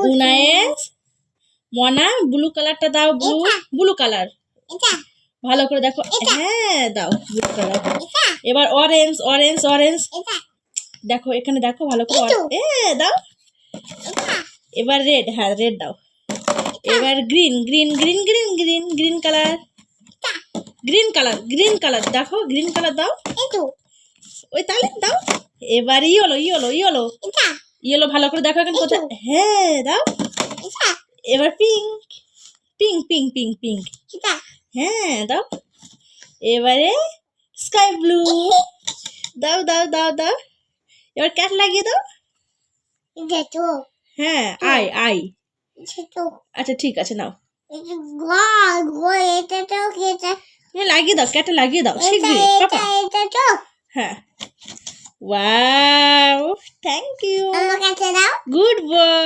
উনায়েস মনা ব্লু কালারটা দাও, ব্লু কালার ভালো করে দেখো। হ্যাঁ দাও ব্লু কালার। এবার অরেঞ্জ অরেঞ্জ অরেঞ্জ দেখো, এখানে দেখো ভালো করে। দাও। এবার রেড, হ্যাঁ রেড দাও। এবার green green green green green green colour, green colour green colour দেখো, গ্রিন কালার দাও। ওই তাহলে দাও। এবার ইয়েলো ইয়েলো ইয়েলো ইয়েলো ভালো করে দেখো এখন কোথায়। হ্যাঁ দাও। এবার pink pink pink pink pink হ্যাঁ দাও। এবারে স্কাই ব্লু দাও দাও দাও দাও। এবার ক্যাট লাগিয়ে দাও। হ্যাঁ আই আই আচ্ছা ঠিক আছে নাও, তুমি লাগিয়ে দাও, ক্যাটে লাগিয়ে দাও শিগগিরই পাপা। হ্যাঁ wow thank you, good boy.